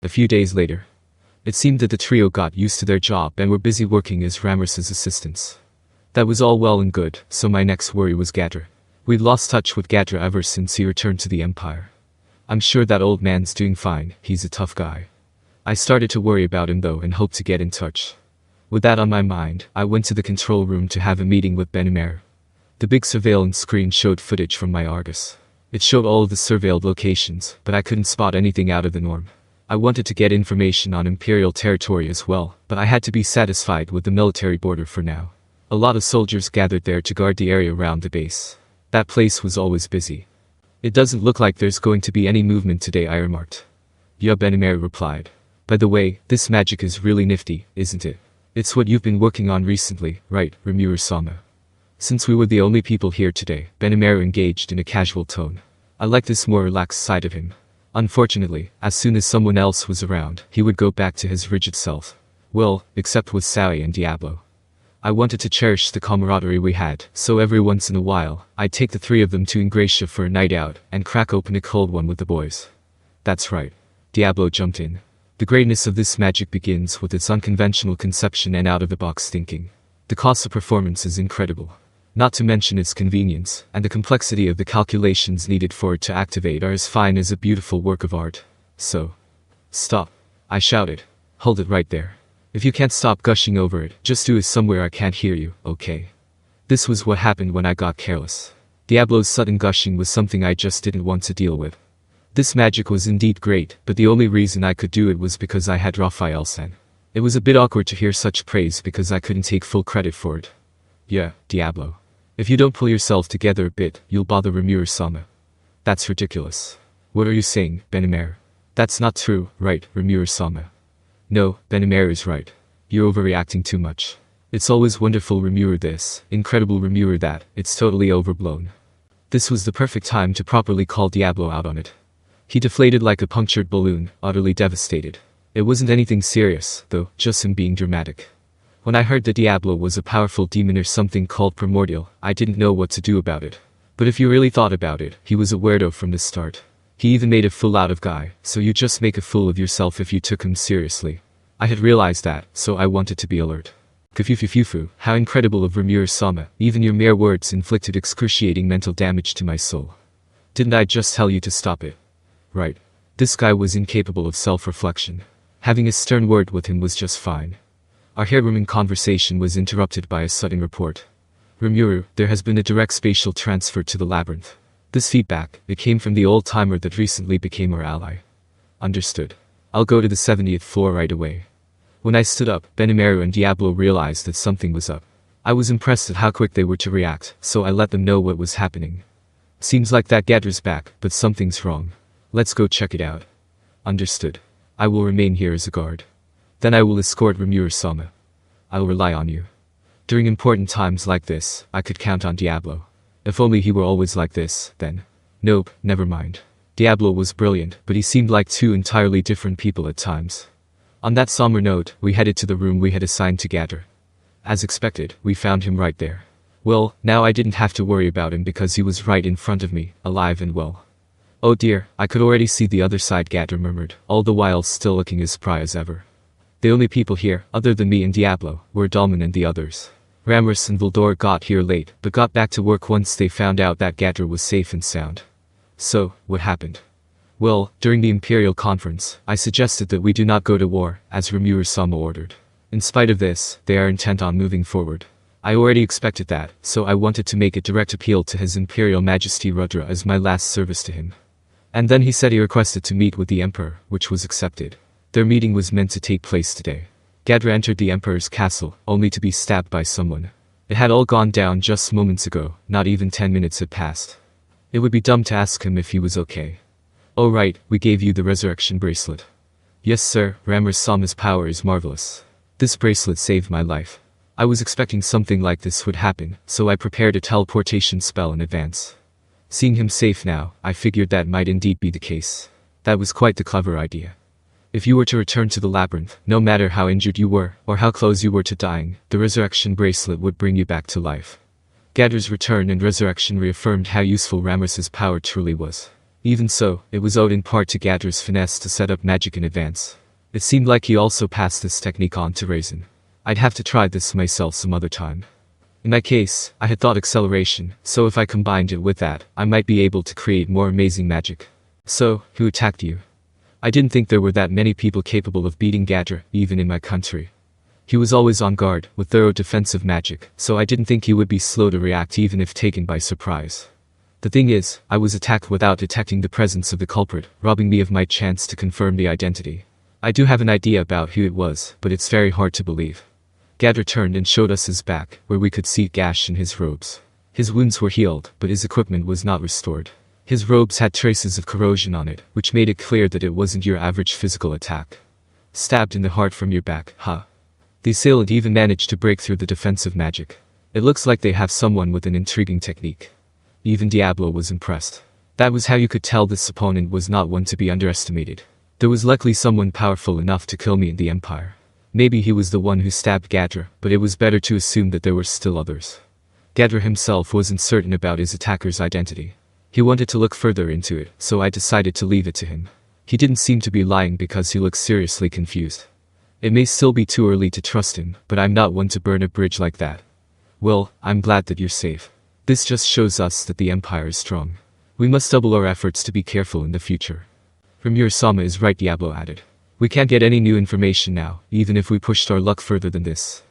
A few days later, it seemed that the trio got used to their job and were busy working as Rammus's assistants. That was all well and good, so my next worry was Gadra. We'd lost touch with Gadra ever since he returned to the Empire. I'm sure that old man's doing fine, he's a tough guy. I started to worry about him though and hoped to get in touch. With that on my mind, I went to the control room to have a meeting with Benimaru. The big surveillance screen showed footage from my Argus. It showed all of the surveilled locations, but I couldn't spot anything out of the norm. I wanted to get information on Imperial territory as well, but I had to be satisfied with the military border for now. A lot of soldiers gathered there to guard the area around the base. That place was always busy. It doesn't look like there's going to be any movement today, I remarked. Yeah, Benimaru replied. By the way, this magic is really nifty, isn't it? It's what you've been working on recently, right, Rimuru-sama? Since we were the only people here today, Benimaru engaged in a casual tone. I like this more relaxed side of him. Unfortunately, as soon as someone else was around, he would go back to his rigid self. Well, except with Saoi and Diablo. I wanted to cherish the camaraderie we had, so every once in a while, I'd take the three of them to Ingratia for a night out, and crack open a cold one with the boys. That's right. Diablo jumped in. The greatness of this magic begins with its unconventional conception and out-of-the-box thinking. The cost of performance is incredible. Not to mention its convenience, and the complexity of the calculations needed for it to activate are as fine as a beautiful work of art. So, stop. I shouted. Hold it right there. If you can't stop gushing over it, just do it somewhere I can't hear you, okay? This was what happened when I got careless. Diablo's sudden gushing was something I just didn't want to deal with. This magic was indeed great, but the only reason I could do it was because I had Raphael-san. It was a bit awkward to hear such praise because I couldn't take full credit for it. Yeah, Diablo. If you don't pull yourself together a bit, you'll bother Rimuru-sama. That's ridiculous. What are you saying, Benimaru? That's not true, right, Rimuru-sama? No, Benimaru is right. You're overreacting too much. It's always wonderful Rimuru this, incredible Rimuru that, it's totally overblown. This was the perfect time to properly call Diablo out on it. He deflated like a punctured balloon, utterly devastated. It wasn't anything serious, though, just him being dramatic. When I heard that Diablo was a powerful demon or something called primordial, I didn't know what to do about it. But if you really thought about it, he was a weirdo from the start. He even made a fool out of Guy, so you just make a fool of yourself if you took him seriously. I had realized that, so I wanted to be alert. Kafufufufu, how incredible of Rimuru-sama, even your mere words inflicted excruciating mental damage to my soul. Didn't I just tell you to stop it? Right. This guy was incapable of self-reflection. Having a stern word with him was just fine. Our hair-warming conversation was interrupted by a sudden report. Rimuru, there has been a direct spatial transfer to the labyrinth. This feedback, it came from the old-timer that recently became our ally. Understood. I'll go to the 70th floor right away. When I stood up, Benimaru and Diablo realized that something was up. I was impressed at how quick they were to react, so I let them know what was happening. Seems like that Gadra's back, but something's wrong. Let's go check it out. Understood. I will remain here as a guard. Then I will escort Rimuru-sama. I will rely on you. During important times like this, I could count on Diablo. If only he were always like this, then. Nope, never mind. Diablo was brilliant, but he seemed like two entirely different people at times. On that somber note, we headed to the room we had assigned to Gadra. As expected, we found him right there. Well, now I didn't have to worry about him because he was right in front of me, alive and well. Oh dear, I could already see the other side, Gadra murmured, all the while still looking as spry as ever. The only people here, other than me and Diablo, were Dalman and the others. Rammus and Voldor got here late, but got back to work once they found out that Gadra was safe and sound. So, what happened? Well, during the Imperial conference, I suggested that we do not go to war, as Rimuru-sama ordered. In spite of this, they are intent on moving forward. I already expected that, so I wanted to make a direct appeal to His Imperial Majesty Rudra as my last service to him. And then he said he requested to meet with the Emperor, which was accepted. Their meeting was meant to take place today. Gadra entered the Emperor's castle, only to be stabbed by someone. It had all gone down just moments ago, not even 10 minutes had passed. It would be dumb to ask him if he was okay. Oh right, we gave you the Resurrection Bracelet. Yes sir, Rammus-sama's power is marvelous. This bracelet saved my life. I was expecting something like this would happen, so I prepared a teleportation spell in advance. Seeing him safe now, I figured that might indeed be the case. That was quite the clever idea. If you were to return to the labyrinth, no matter how injured you were, or how close you were to dying, the Resurrection Bracelet would bring you back to life. Gadra's return and resurrection reaffirmed how useful Rammus's power truly was. Even so, it was owed in part to Gadra's finesse to set up magic in advance. It seemed like he also passed this technique on to Raisin. I'd have to try this myself some other time. In my case, I had thought acceleration, so if I combined it with that, I might be able to create more amazing magic. So, who attacked you? I didn't think there were that many people capable of beating Gadra, even in my country. He was always on guard, with thorough defensive magic, so I didn't think he would be slow to react even if taken by surprise. The thing is, I was attacked without detecting the presence of the culprit, robbing me of my chance to confirm the identity. I do have an idea about who it was, but it's very hard to believe. Gadra turned and showed us his back, where we could see a gash in his robes. His wounds were healed, but his equipment was not restored. His robes had traces of corrosion on it, which made it clear that it wasn't your average physical attack. Stabbed in the heart from your back, huh? The assailant even managed to break through the defensive magic. It looks like they have someone with an intriguing technique. Even Diablo was impressed. That was how you could tell this opponent was not one to be underestimated. There was likely someone powerful enough to kill me in the Empire. Maybe he was the one who stabbed Gadra, but it was better to assume that there were still others. Gadra himself wasn't certain about his attacker's identity. He wanted to look further into it, so I decided to leave it to him. He didn't seem to be lying because he looked seriously confused. It may still be too early to trust him, but I'm not one to burn a bridge like that. Well, I'm glad that you're safe. This just shows us that the Empire is strong. We must double our efforts to be careful in the future. Rimuru-sama is right, Diablo added. We can't get any new information now, even if we pushed our luck further than this.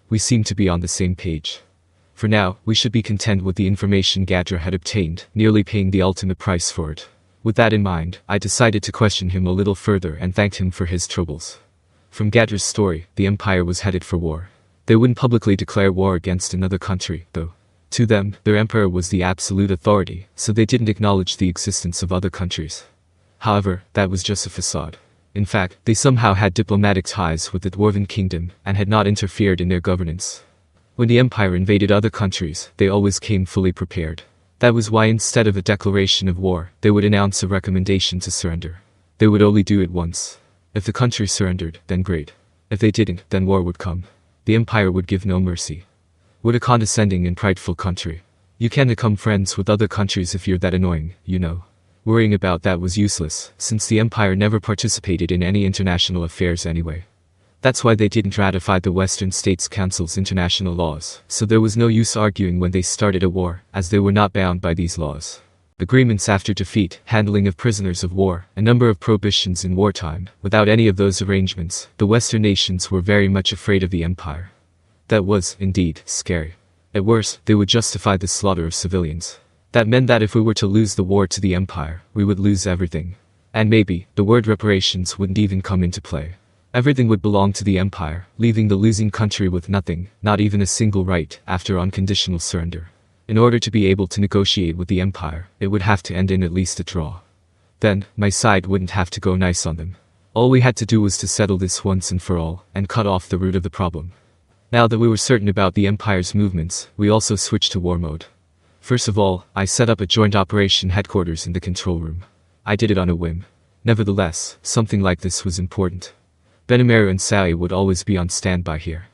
We seem to be on the same page. For now, we should be content with the information Gadra had obtained, nearly paying the ultimate price for it. With that in mind, I decided to question him a little further and thanked him for his troubles. From Gadra's story, the Empire was headed for war. They wouldn't publicly declare war against another country, though. To them, their emperor was the absolute authority, so they didn't acknowledge the existence of other countries. However, that was just a facade. In fact, they somehow had diplomatic ties with the Dwarven Kingdom and had not interfered in their governance. When the Empire invaded other countries, they always came fully prepared. That was why instead of a declaration of war, they would announce a recommendation to surrender. They would only do it once. If the country surrendered, then great. If they didn't, then war would come. The Empire would give no mercy. What a condescending and prideful country. You can't become friends with other countries if you're that annoying, you know. Worrying about that was useless, since the Empire never participated in any international affairs anyway. That's why they didn't ratify the Western States Council's international laws, so there was no use arguing when they started a war, as they were not bound by these laws. Agreements after defeat, handling of prisoners of war, a number of prohibitions in wartime. Without any of those arrangements, the Western nations were very much afraid of the Empire. That was, indeed, scary. At worst, they would justify the slaughter of civilians. That meant that if we were to lose the war to the Empire, we would lose everything. And maybe, the word reparations wouldn't even come into play. Everything would belong to the Empire, leaving the losing country with nothing, not even a single right, after unconditional surrender. In order to be able to negotiate with the Empire, it would have to end in at least a draw. Then, my side wouldn't have to go nice on them. All we had to do was to settle this once and for all, and cut off the root of the problem. Now that we were certain about the Empire's movements, we also switched to war mode. First of all, I set up a joint operation headquarters in the control room. I did it on a whim. Nevertheless, something like this was important. Benimaru and Sae would always be on standby here.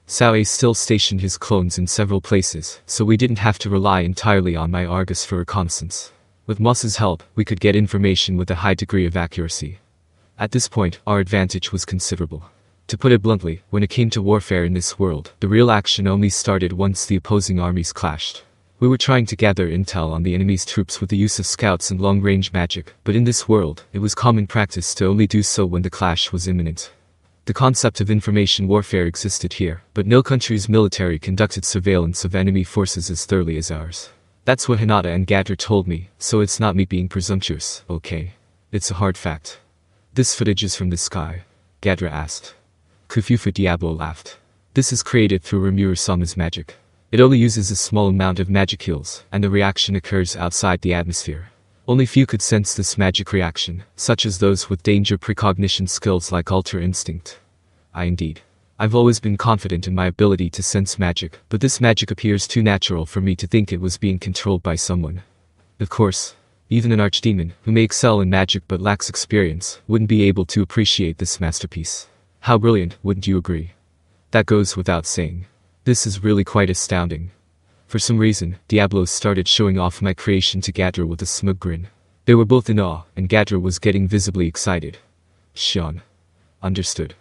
Sae still stationed his clones in several places, so we didn't have to rely entirely on my Argus for reconnaissance. With Moss's help, we could get information with a high degree of accuracy. At this point, our advantage was considerable. To put it bluntly, when it came to warfare in this world, the real action only started once the opposing armies clashed. We were trying to gather intel on the enemy's troops with the use of scouts and long-range magic, but in this world, it was common practice to only do so when the clash was imminent. The concept of information warfare existed here, but no country's military conducted surveillance of enemy forces as thoroughly as ours. That's what Hinata and Gadra told me, so it's not me being presumptuous, okay? It's a hard fact. This footage is from the sky? Gadra asked. Kufufu Diablo laughed. This is created through Rimuru-sama's magic. It only uses a small amount of magic heals, and the reaction occurs outside the atmosphere. Only few could sense this magic reaction, such as those with danger precognition skills like Ultra Instinct. Indeed. I've always been confident in my ability to sense magic, but this magic appears too natural for me to think it was being controlled by someone. Of course, even an archdemon, who may excel in magic but lacks experience, wouldn't be able to appreciate this masterpiece. How brilliant, wouldn't you agree? That goes without saying. This is really quite astounding. For some reason, Diablo started showing off my creation to Gadra with a smug grin. They were both in awe, and Gadra was getting visibly excited. Xian. Understood.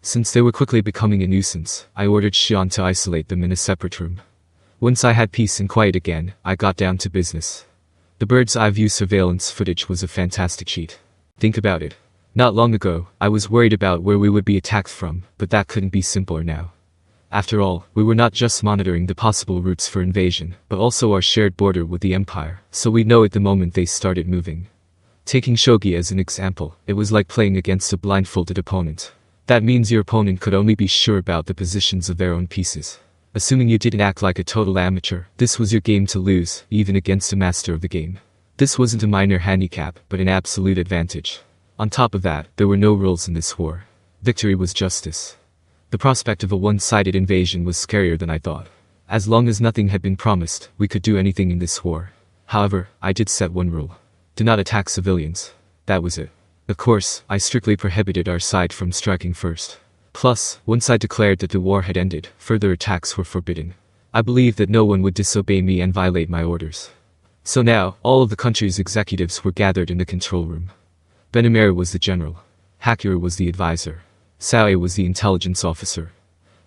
Since they were quickly becoming a nuisance, I ordered Xian to isolate them in a separate room. Once I had peace and quiet again, I got down to business. The bird's eye view surveillance footage was a fantastic cheat. Think about it. Not long ago, I was worried about where we would be attacked from, but that couldn't be simpler now. After all, we were not just monitoring the possible routes for invasion, but also our shared border with the Empire, so we'd know it the moment they started moving. Taking shogi as an example, it was like playing against a blindfolded opponent. That means your opponent could only be sure about the positions of their own pieces. Assuming you didn't act like a total amateur, this was your game to lose, even against a master of the game. This wasn't a minor handicap, but an absolute advantage. On top of that, there were no rules in this war. Victory was justice. The prospect of a one-sided invasion was scarier than I thought. As long as nothing had been promised, we could do anything in this war. However, I did set one rule. Do not attack civilians. That was it. Of course, I strictly prohibited our side from striking first. Plus, once I declared that the war had ended, further attacks were forbidden. I believed that no one would disobey me and violate my orders. So now, all of the country's executives were gathered in the control room. Benimaru was the general. Hakura was the advisor. Sae was the intelligence officer.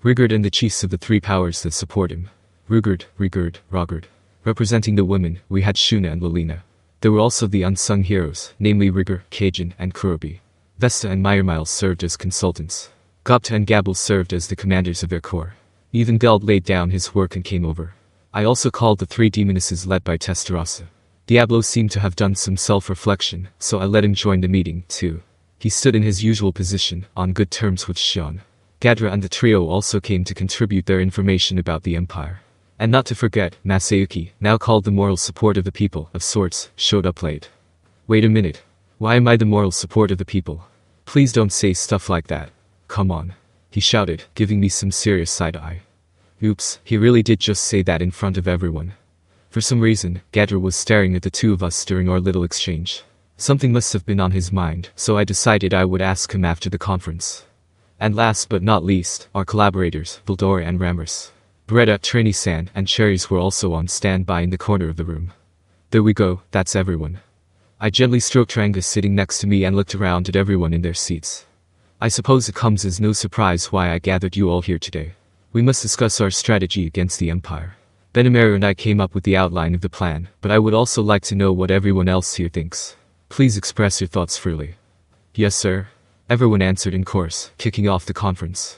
Rigurd and the chiefs of the three powers that support him. Rogard. Representing the women, we had Shuna and Lilina. There were also the unsung heroes, namely Rigor, Kajin, and Kurobi. Vesta and Meyermile served as consultants. Gopta and Gabel served as the commanders of their corps. Even Geld laid down his work and came over. I also called the three demonesses led by Tensura. Diablo seemed to have done some self-reflection, so I let him join the meeting, too. He stood in his usual position, on good terms with Xian. Gadra and the trio also came to contribute their information about the Empire. And not to forget, Masayuki, now called the moral support of the people, of sorts, showed up late. Wait a minute. Why am I the moral support of the people? Please don't say stuff like that. Come on. He shouted, giving me some serious side-eye. Oops, he really did just say that in front of everyone. For some reason, Gadra was staring at the two of us during our little exchange. Something must have been on his mind, so I decided I would ask him after the conference. And last but not least, our collaborators, Vildor and Ramrus. Beretta, Trini-san, and Cherries were also on standby in the corner of the room. There we go, that's everyone. I gently stroked Ranga sitting next to me and looked around at everyone in their seats. I suppose it comes as no surprise why I gathered you all here today. We must discuss our strategy against the Empire. Benimaru and I came up with the outline of the plan, but I would also like to know what everyone else here thinks. Please express your thoughts freely. Yes, sir. Everyone answered in chorus, kicking off the conference.